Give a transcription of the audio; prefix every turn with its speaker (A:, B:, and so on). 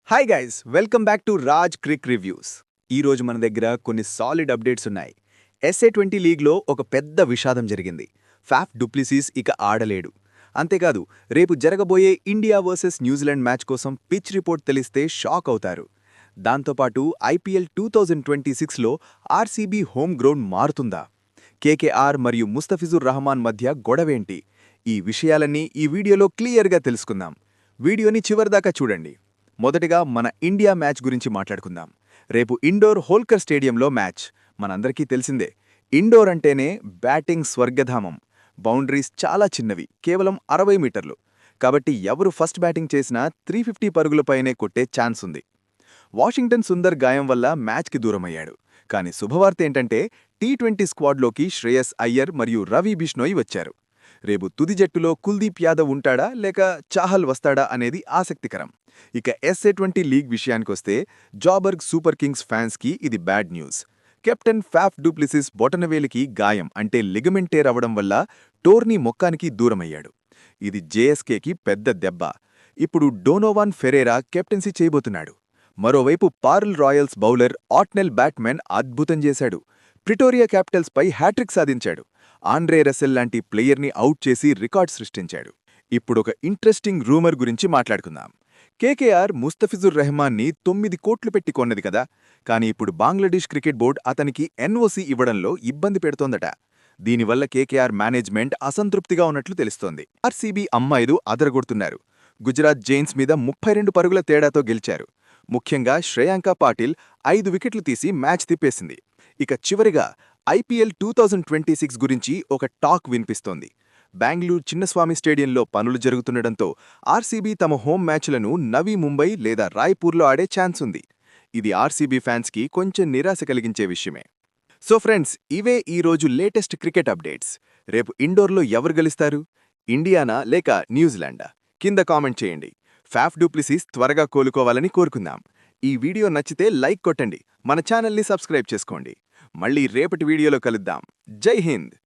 A: Hi guys welcome back to Raj Crick reviews. ఈ రోజు మన దగ్గర కొన్ని సాలిడ్ అప్డేట్స్ ఉన్నాయి. SA20 లీగ్లో ఒక పెద్ద విషాదం జరిగింది. ఫాఫ్ డుప్లిసిస్ ఇక ఆడలేడు. అంతేకాదు రేపు జరగబోయే ఇండియా వర్సెస్ న్యూజిలాండ్ మ్యాచ్ కోసం పిచ్ రిపోర్ట్ తెలిస్తే షాక్ అవుతారు. దాంతోపాటు IPL 2026లో ఆర్సీబీ హోమ్ గ్రౌండ్ మారుతుందా, కేకేఆర్ మరియు ముస్తఫిజుర్ రహమాన్ మధ్య గొడవేంటి, ఈ విషయాలన్నీ ఈ వీడియోలో క్లియర్గా తెలుసుకుందాం. వీడియోని చివరిదాకా చూడండి. మొదటిగా మన ఇండియా మ్యాచ్ గురించి మాట్లాడుకుందాం. రేపు ఇండోర్ హోల్కర్ స్టేడియంలో మ్యాచ్. మనందరికీ తెలిసిందే, ఇండోర్ అంటేనే బ్యాటింగ్ స్వర్గధామం. బౌండరీస్ చాలా చిన్నవి, కేవలం 60 మీటర్లు. కాబట్టి ఎవరు ఫస్ట్ బ్యాటింగ్ చేసినా 350 పరుగులపైనే కొట్టే ఛాన్స్ ఉంది. వాషింగ్టన్ సుందర్ గాయం వల్ల మ్యాచ్కి దూరమయ్యాడు. కానీ శుభవార్త ఏంటంటే T20 స్క్వాడ్లోకి శ్రేయస్ అయ్యర్ మరియు రవి బిష్నోయ్ వచ్చారు. రేపు తుది జట్టులో కుల్దీప్ యాదవ్ ఉంటాడా లేక చాహల్ వస్తాడా అనేది ఆసక్తికరం. ఇక SA20 లీగ్ విషయానికొస్తే జాబర్గ్ సూపర్ కింగ్స్ ఫ్యాన్స్కి ఇది bad news. Captain Faf du Plessis బొటనవేలికి గాయం అంటే లిగమెంట్ టేర్ అవడం వల్ల టోర్నీ మొక్కానికి దూరమయ్యాడు. ఇది JSKకి పెద్ద దెబ్బ. ఇప్పుడు డోనోవాన్ ఫెరేరా కెప్టెన్సీ చేయబోతున్నాడు. మరోవైపు పార్ల్ రాయల్స్ బౌలర్ ఆట్నెల్ బ్యాట్మెన్ అద్భుతం చేశాడు. ప్రిటోరియా క్యాపిటల్స్పై హ్యాట్రిక్ సాధించాడు. ఆండ్రే రసెల్ లాంటి ప్లేయర్ని అవుట్ చేసి రికార్డ్ సృష్టించాడు. ఇప్పుడొక ఇంట్రెస్టింగ్ రూమర్ గురించి మాట్లాడుకుందాం. కేకేఆర్ ముస్తఫిజుర్ రెహమాన్ని 9 కోట్లు పెట్టి కొన్నది కదా, కానీ ఇప్పుడు బంగ్లాదేశ్ క్రికెట్ బోర్డు అతనికి NOC ఇవ్వడంలో ఇబ్బంది పెడుతోందట. దీనివల్ల కేకేఆర్ మేనేజ్మెంట్ అసంతృప్తిగా ఉన్నట్లు తెలుస్తోంది. ఆర్సీబీ అమ్మాయిలు అదరగొడుతున్నారు. గుజరాత్ జైన్స్ మీద 32 పరుగుల తేడాతో గెలిచారు. ముఖ్యంగా శ్రేయాంక పాటిల్ 5 వికెట్లు తీసి మ్యాచ్ తిప్పేసింది. ఇక చివరిగా IPL 2026 గురించి ఒక టాక్ వినిపిస్తోంది. బెంగళూరు చిన్నస్వామి స్టేడియంలో పనులు జరుగుతుండటంతో ఆర్సీబీ తమ హోమ్ మ్యాచ్లను నవీ ముంబై లేదా రాయ్పూర్లో ఆడే ఛాన్స్ ఉంది. ఇది ఆర్సీబీ ఫ్యాన్స్కి కొంచెం నిరాశ కలిగించే విషయమే. సో ఫ్రెండ్స్, ఇవే ఈ రోజు లేటెస్ట్ క్రికెట్ అప్డేట్స్. రేపు ఇండోర్లో ఎవరు గెలుస్తారు, ఇండియానా లేక న్యూజిలాండా? కింద కామెంట్ చేయండి. ఫాఫ్ డూప్లిసిస్ త్వరగా కోలుకోవాలని కోరుకుందాం. ఈ వీడియో నచ్చితే లైక్ కొట్టండి, మన ఛానల్ని సబ్స్క్రైబ్ చేసుకోండి. మళ్ళీ రేపటి వీడియోలో కలుద్దాం. జై హింద్.